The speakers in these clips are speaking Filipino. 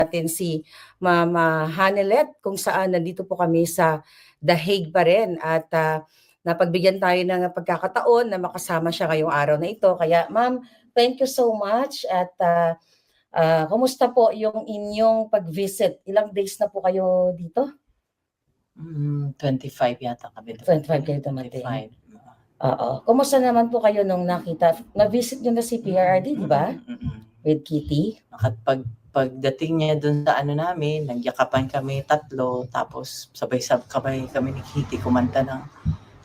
natin si Mama Hanelet kung saan nandito po kami sa The Hague pa rin at napagbigyan tayo ng pagkakataon na makasama siya ngayong araw na ito. Kaya ma'am, thank you so much at kumusta po yung inyong pag-visit? Ilang days na po kayo dito? 25 yata kami. 25 kayo dumating. Oo. Kumusta naman po kayo nung nakita? Na-visit nyo na si PRRD, di ba? With Kitty? Pagdating niya dun sa ano namin, nagyakapan kami tatlo, tapos sabay kami ni Kitty kumanta ng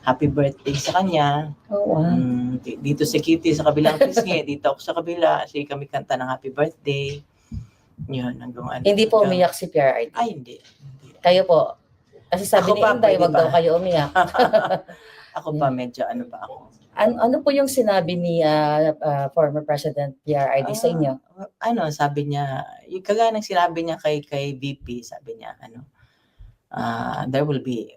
happy birthday sa kanya. Oh, wow. Dito si Kitty sa kabilang pisngi, dito ako sa kabila, kasi kami kanta ng happy birthday. Yun, hanggang ano. Hindi po umiyak si PRRD? Ay, hindi. Kayo po? Kasi sabi ni Inday, wag daw kayo umiyak. Ako pa, medyo ano pa ako. Ano po yung sinabi ni former President PRRD sa inyo? Sabi niya, yung kagaya ng sinabi niya kay VP, sabi niya, there will be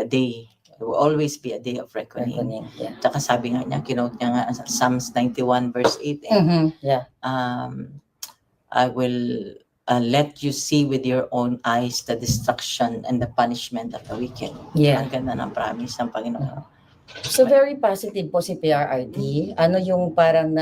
a day, there will always be a day of reckoning. Yeah. Tsaka sabi nga niya, kinote niya nga sa Psalms 91 verse 8, Yeah. I will let you see with your own eyes the destruction and the punishment of the wicked. Yeah. Ang ganda ng promise ng Panginoon. So very positive po si PRRD. Ano yung parang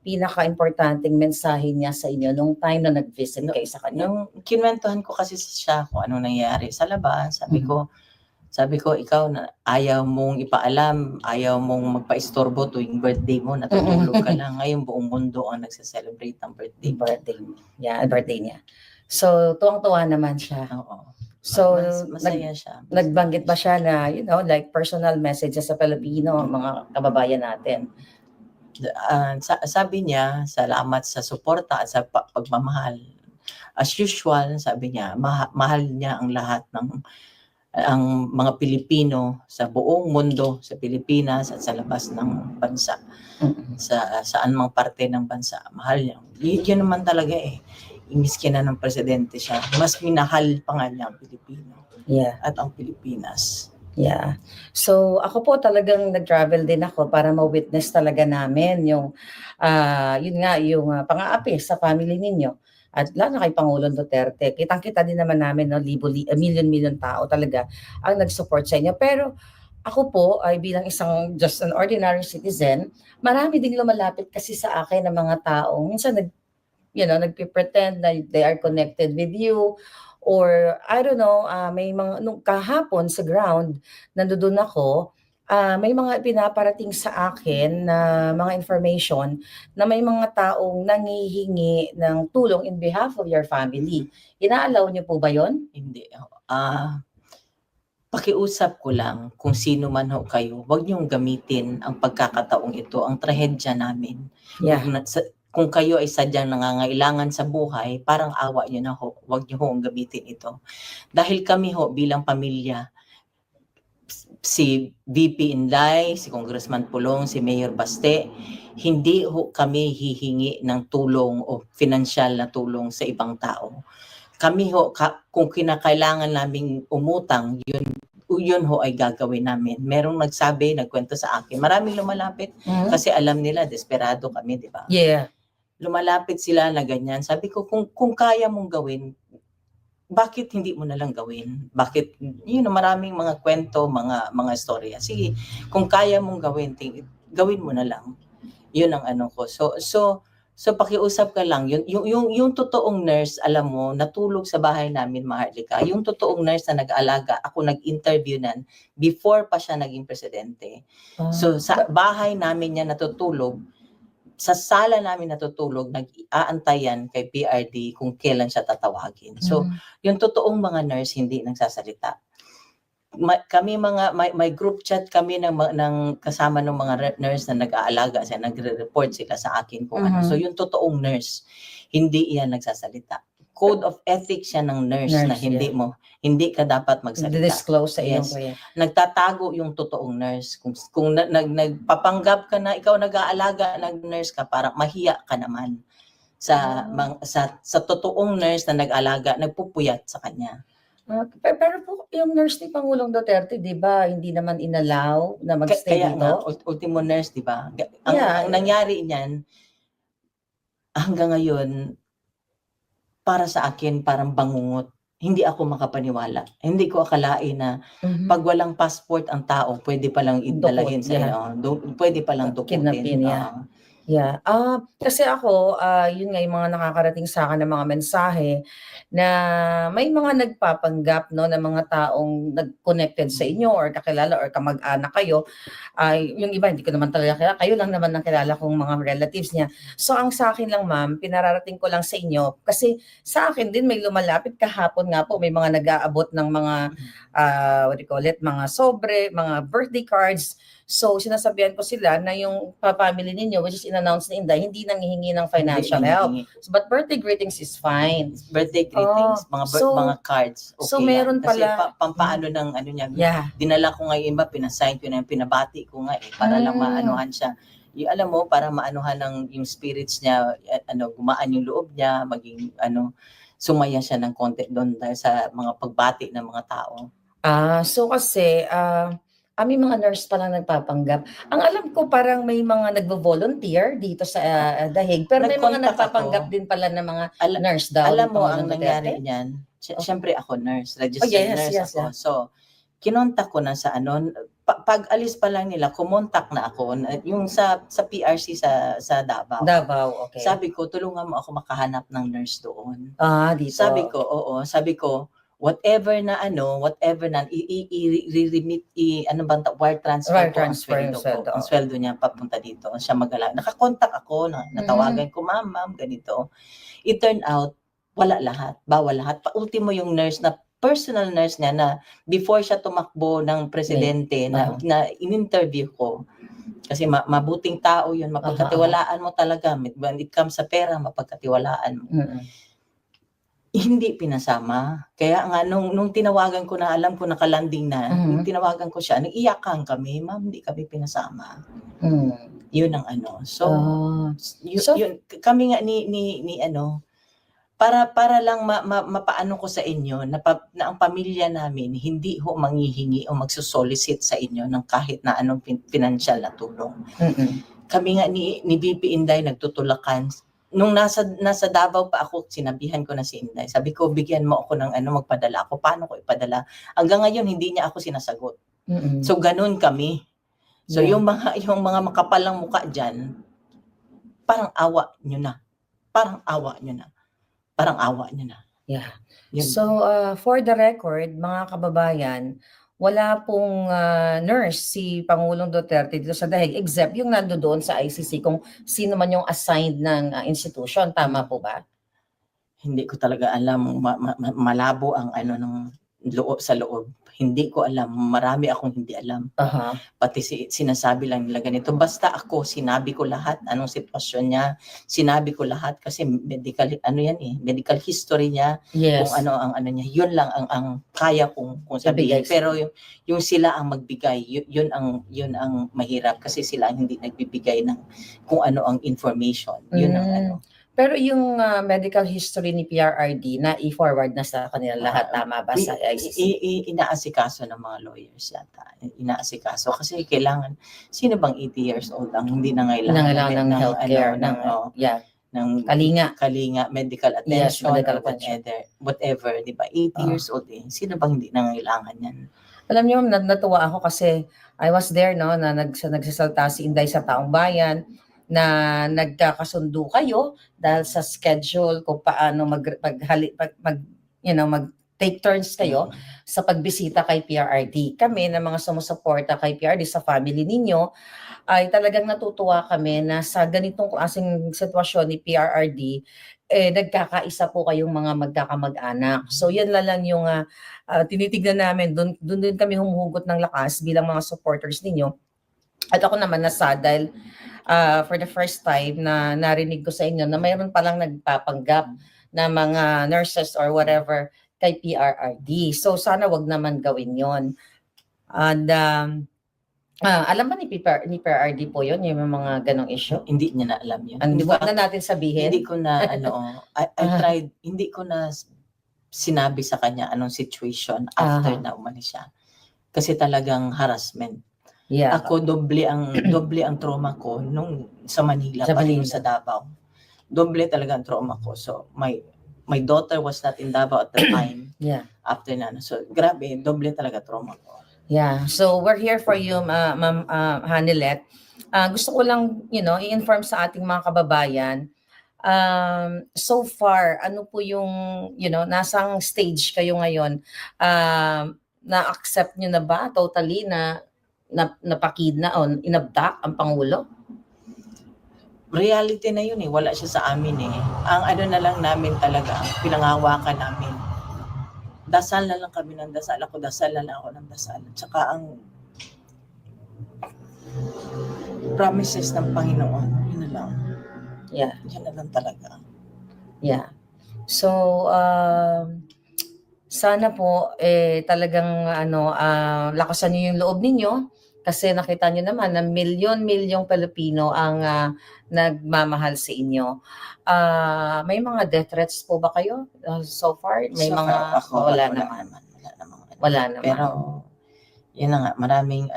pinaka-importanting mensahe niya sa inyo nung time na nag-visit kayo sa kanya? Nung kinwentuhan ko kasi siya kung ano nangyayari sa labas, sabi ko, ikaw na ayaw mong ipaalam, ayaw mong magpa-istorbo tuwing birthday mo, natutulog ka lang. Ngayon buong mundo ang nagse-celebrate ng birthday. Birthday niya. So tuwang-tuwa naman siya. Oo. So, masaya siya. Nagbanggit ba siya na, like personal messages sa Pilipino, mga kababayan natin? Sabi niya, salamat sa suporta at sa pagmamahal. As usual, sabi niya, mahal niya ang lahat ng ang mga Pilipino sa buong mundo, sa Pilipinas at sa labas ng bansa. Saan mang parte ng bansa, mahal niya. Yun naman talaga miski na ng presidente siya, mas minahal pa nga niya ang Pilipino at ang Pilipinas. Yeah. So ako po talagang nag-travel din ako para ma-witness talaga namin yung yung pang-aapi sa family ninyo. At lalo na kay Pangulong Duterte. Kitang-kita din naman namin, million tao talaga ang nag-support sa inyo. Pero ako po ay bilang isang just an ordinary citizen, marami ding lumalapit kasi sa akin ng mga taong minsan nagpe-pretend na they are connected with you, or I don't know, may mga nung kahapon sa ground nandoon ako, may mga pinaparating sa akin na mga information na may mga taong nangihingi ng tulong in behalf of your family. Inaalaw niyo po ba 'yon? Hindi. Pakiusap ko lang kung sino man ho kayo, wag niyong gamitin ang pagkakataong ito, ang trahedya namin. Yeah. Kung kayo ay sadyang nangangailangan sa buhay, parang awa niyo na ho, wag niyo hong gamitin ito. Dahil kami ho bilang pamilya, si VP Inday, si Congressman Pulong, si Mayor Baste, hindi ho kami hihingi ng tulong o financial na tulong sa ibang tao. Kami ho, kung kinakailangan naming umutang, yun ho ay gagawin namin. Merong nagkwento sa akin, maraming lumalapit kasi alam nila, desperado kami, di ba? Yeah. Lumalapit sila na ganyan. Sabi ko, kung kaya mong gawin, bakit hindi mo na lang gawin? Bakit, maraming mga kwento, mga storya. Sige, kung kaya mong gawin, gawin mo na lang. Yun ang ano ko. So pakiusap ka lang. Yung totoong nurse, alam mo, natulog sa bahay namin, Maharlika. Yung totoong nurse na nag-alaga, ako nag-interview nan before pa siya naging presidente. So sa bahay namin niya natutulog, sa sala namin natutulog, nag-aantayan kay PRD kung kailan siya tatawagin. So, yung totoong mga nurse hindi nagsasalita. Kami may group chat kami ng kasama ng mga nurse na nag-aalaga siya, nagre-report sila sa akin kung ano. So, yung totoong nurse, hindi iyan nagsasalita. Code of ethics siya ng nurse na hindi ka dapat magsalita. Disclose sa iyong Nagtatago yung totoong nurse. Kung nagpapanggap ka na ikaw nag-aalaga, nag-nurse ka, parang mahiya ka naman sa totoong nurse na nag-alaga, nagpupuyat sa kanya. Pero po yung nurse ni Pangulong Duterte, di ba, hindi naman inalaw na magstay dito? Kaya nga, ultimo nurse, di ba? Ang nangyari niyan, hanggang ngayon, para sa akin parang bangungot. Hindi ako makapaniwala. Hindi ko akalain na Mhm. pag walang passport ang tao, pwede palang idalahin sa Yeah. pwede palang dukutin. Kidnapin, yeah. Oo. Yeah. Kasi ako, yun nga yung mga nakakarating sa akin na mga mensahe na may mga nagpapanggap, no, na mga taong nag-connected sa inyo or kakilala or kamag-anak kayo. Yung iba hindi ko naman talaga kilala, kayo lang naman ang kilala kong mga relatives niya. So ang sa akin lang, ma'am, pinararating ko lang sa inyo kasi sa akin din may lumalapit kahapon nga po, may mga nag-aabot ng mga what do you call it, mga sobre, mga birthday cards. So sinasabihan ko sila na yung family ninyo, which is in-announce ni Inday, hindi nanghihingi ng financial Hindi help. hinihingi. So, but birthday greetings is fine. Birthday greetings, So mga cards, okay so meron yan. Kasi pala, pampaano ng ano niya, yeah. dinala ko nga yung iba, pinasign ko na yung pinabati ko nga para lang maanuhan siya. Yung alam mo, para maanuhan ng yung spirits niya, gumaan yung loob niya, maging sumaya siya ng konti doon dahil sa mga pagbati ng mga tao. So kasi, may mga nurse pa lang nagpapanggap. Ang alam ko parang may mga nagvo-volunteer dito sa Dahig, pero may mga Nag-contact nagpapanggap ako. din pala na mga Ala- nurse daw. Alam ni mo, Pangulong ang nangyari Duterte. niyan, syempre ako nurse, Oh, registered yes, nurse yes, ako. yeah. So, kinontak ko na sa pag alis pa lang nila, kumontak na ako, yung sa PRC sa Davao. Davao, okay. Sabi ko, tulungan mo ako makahanap ng nurse doon. Dito. Sabi ko, whatever na i-remit, wire transfer Wire ko ang transfer yung sweldo ko. sweldo. Ang sweldo niya papunta dito. Siya magala. Nakakontak ako, natawagan ko, ma'am, ganito. It turned out, wala lahat, bawal lahat. Pa-ultimo yung nurse na personal nurse niya na before siya tumakbo ng presidente na in-interview ko. Kasi mabuting tao yun, mapagkatiwalaan mo talaga. When it comes sa pera, mapagkatiwalaan mo. Hindi pinasama. Kaya nga, nung tinawagan ko na, alam ko nakalanding na, nung tinawagan ko siya, nag-iyakan kami, ma'am, hindi kami pinasama. Yun ang So, yun, kami nga para lang mapaano ko sa inyo na ang pamilya namin hindi ho manghihingi o magsusolicit sa inyo ng kahit na anong financial na tulong. Kami nga ni BP Inday nagtutulakan. Nung nasa Davao pa ako, sinabihan ko na si Inday. Sabi ko, bigyan mo ako ng magpadala ako. Paano ko ipadala? Hanggang ngayon hindi niya ako sinasagot. So ganun kami. So yung mga makapalang mukha diyan, parang awa niyo na. Parang awa niyo na. Yeah. Yun. So, for the record, mga kababayan, wala pong nurse si Pangulong Duterte dito sa Dahig except yung nandoon sa ICC kung sino man yung assigned ng institution. Tama po ba? Hindi ko talaga alam. Malabo ang ng loob sa loob. Hindi ko alam. Marami akong hindi alam. Pati sinasabi lang nila ganito. Basta ako, sinabi ko lahat. Anong sitwasyon niya. Sinabi ko lahat kasi medical, medical history niya. Yes. Kung ang niya. Yun lang ang kaya kong sabihin. Pero yung sila ang magbigay, yun ang mahirap kasi sila ang hindi nagbibigay ng kung ano ang information. Yun ang Pero yung medical history ni PRRD na i-forward na sa kanila lahat, tama ba sa ICC? Inaasikaso ng mga lawyers yata. Inaasikaso kasi kailangan, sino bang 80 years old ang hindi nangailangan ng healthcare, ng kalinga, medical attention, medical whatever, di ba? 80 years old sino bang hindi nangailangan yan? Alam niyo, natuwa ako kasi I was there, no, na nagsasalta si Inday sa Taong Bayan, na nagkakasundo kayo dahil sa schedule kung paano mag-take turns kayo sa pagbisita kay PRRD. Kami na mga sumusuporta kay PRRD sa family ninyo ay talagang natutuwa kami na sa ganitong klaseng sitwasyon ni PRRD, nagkakaisa po kayong mga magkakamag-anak. So yan lang yung tinitignan namin. Doon din kami humuhugot ng lakas bilang mga supporters ninyo. At ako naman nasad dahil for the first time na narinig ko sa inyo na mayroon palang nagpapanggap na mga nurses or whatever kay PRRD. So sana wag naman gawin yon. And alam ba ni PRRD po yun, yung mga ganong issue? Hindi niya na alam yun. Huwag na natin sabihin. Hindi ko na I tried, hindi ko na sinabi sa kanya anong situation after na umalis siya. Kasi talagang harassment. Yeah. Ako doble ang trauma ko nung sa Manila pa rin sa Davao. Doble talaga ang trauma ko. So my daughter was not in Davao at the time. Yeah. After na. So, grabe, doble talaga trauma ko. Yeah. So we're here for you, Ma'am Hanilet. Gusto ko lang, i-inform sa ating mga kababayan. So far, ano po yung, nasang stage kayo ngayon? Na-accept nyo na ba totally na napakidna o inabdak ang Pangulo? Reality na yun wala siya sa amin Ang ano na lang namin talaga, pinanghawakan namin. Dasal na lang kami ng dasal. Dasal na lang ako ng dasal. Tsaka ang promises ng Panginoon, yun na lang. Yeah. Yun na lang talaga. Yeah. So, sana po talagang lakasan niyo yung loob ninyo kasi nakita niyo naman na milyon-milyong Pilipino ang nagmamahal sa inyo. May mga death threats po ba kayo so far? May So mga far, ako, wala wala naman. naman. Wala naman. Pero yun na nga, maraming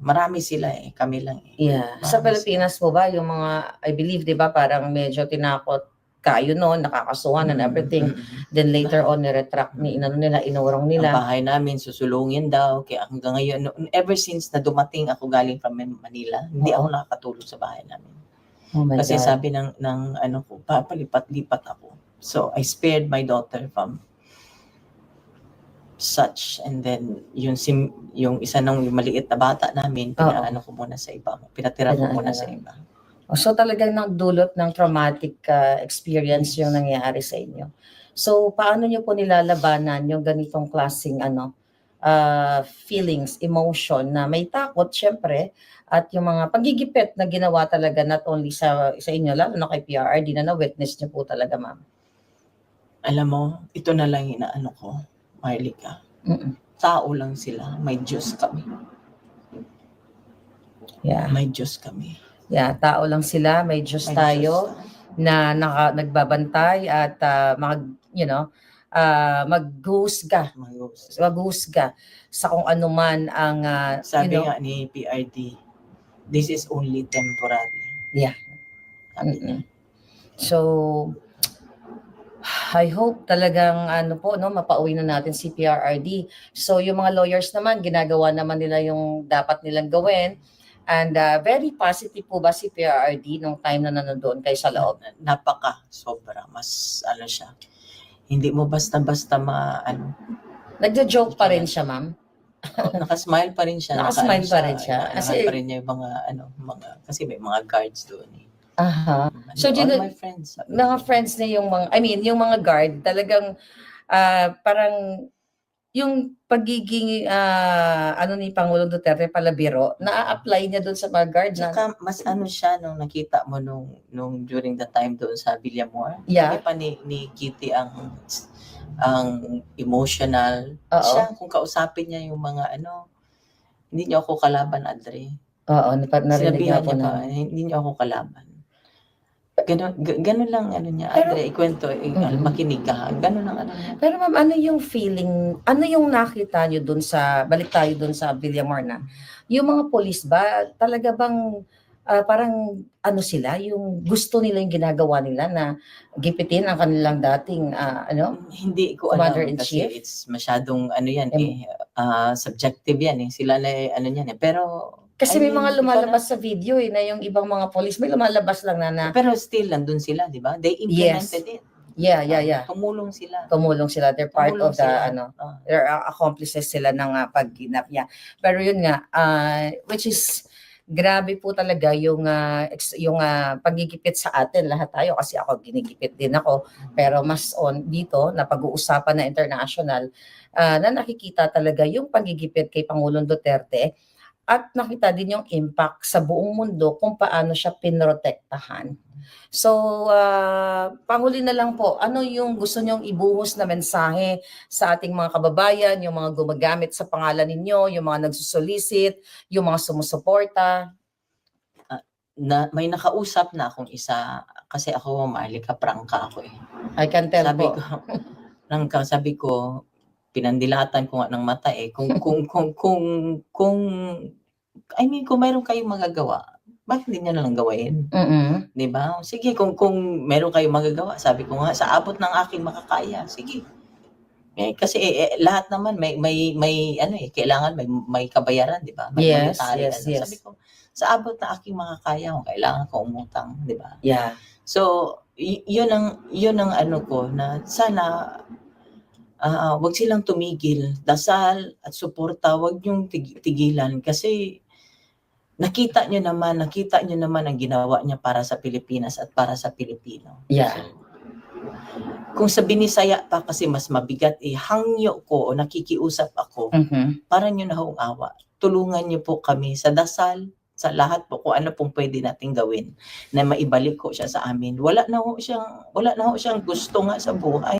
marami sila kami lang Yeah. Marami Sa Pilipinas po ba yung mga, I believe, 'di ba, parang medyo tinakot kayo noon, nakakasuhan and everything. Then later on, niretract inurong Ang nila. bahay namin susulungin daw kaya hanggang ngayon ever since na dumating ako galing from Manila, hindi ako nakakatulog sa bahay namin. Oh my Kasi God. sabi ng ano ko, papalipat-lipat ako. So I spared my daughter from such, and then yung isa nung maliit na bata namin, pinaano ko muna sa iba. Pinatira ko muna sa iba. So talagang nagdulot ng traumatic experience yung nangyari sa inyo. So paano niyo po nilalabanan yung ganitong klaseng feelings, emotion na may takot syempre at yung mga pagigipit na ginawa talaga not only sa inyo, lalo na kay PRRD na na-witness niyo po talaga, ma'am? Alam mo, ito na lang inaano ko, Marlica. Tao lang sila, may Diyos kami. Yeah. May Diyos kami. Yeah, tao lang sila, may Diyos tayo na nagbabantay at maghusga sa kung ano man ang sabi nga ni PRD, this is only temporary. Yeah. So I hope talagang mapauwi na natin si PRRD. So yung mga lawyers naman, ginagawa naman nila yung dapat nilang gawin. And very positive po ba si PRRD nung time na nanonood kayo sa loob? Sobra. Mas siya. Hindi mo basta-basta Nagjo-joke pa rin siya, ma'am? Nakasmile pa rin siya. Nakasmile pa rin siya. Kasi pa rin niya yung kasi may mga guards doon So all my friends. Mga friends niya yung mga guard, talagang parang yung pagiging ni Pangulong Duterte palabiro, na-apply niya doon sa mga guard na. Saka mas siya nung nakita mo nung during the time doon sa Villamor. Yeah. Hindi pa ni Kitty ang emotional. Siya, kung kausapin niya yung mga hindi niyo ako kalaban, Adre. Oo, narinig niya po pa, hindi niyo ako kalaban. Ganun lang niya, Adre, ikwento, makinig ka. Ganun lang niya. Pero ma'am, ano yung feeling, ano yung nakita niyo dun balik tayo dun sa Villamor na, yung mga police ba, talaga bang parang sila, yung gusto nila yung ginagawa nila na gipitin ang kanilang dating hindi ko alam kasi it's masyadong subjective yan Sila na yan pero kasi may mga lumalabas sa video na yung ibang mga police may lumalabas lang na pero still nandun sila, di ba? They implemented it. Yeah. Tumulong sila. They're part of they're accomplices sila ng pag-kidnap niya. Pero yun nga, which is grabe po talaga yung pagigipit sa atin lahat tayo kasi ako ginigipit din ako pero mas dito na pag-uusapan na international na nakikita talaga yung pagigipit kay Pangulong Duterte at nakita din yung impact sa buong mundo kung paano siya pinrotektahan. So, panghuli na lang po, ano yung gusto nyong ibuhos na mensahe sa ating mga kababayan, yung mga gumagamit sa pangalan ninyo, yung mga nagsusolicit, yung mga sumusuporta? May nakausap na akong isa, kasi ako, Marlica, prangka ako I can tell po. Sabi ko, pinandilatan ko nga ng mata kung mayroon kayong magagawa, bakit hindi niyo na lang gawin? Mm. 'Di ba? Sige kung meron kayong magagawa, sabi ko nga sa abot ng aking makakaya, sige. Kasi, lahat naman may ano, kailangan may kabayaran, 'di ba? May Yes, monetary yes, ano. Sabi yes. ko, sa abot ng aking makakaya kung kailangan ko umutang, 'di ba? Yeah. So, yun ang ano ko na sana, 'wag silang tumigil, dasal at suporta, 'wag niyong tigilan kasi nakita niyo naman ang ginawa niya para sa Pilipinas at para sa Pilipino. Yeah. So, kung sa Binisaya pa kasi mas mabigat, hangyo ko o nakikiusap ako, Mhm. para niyo na hong awa. Tulungan niyo po kami sa dasal, sa lahat po kung ano pong pwede nating gawin na maibalik ko siya sa amin. Wala na ho siyang gusto nga sa buhay.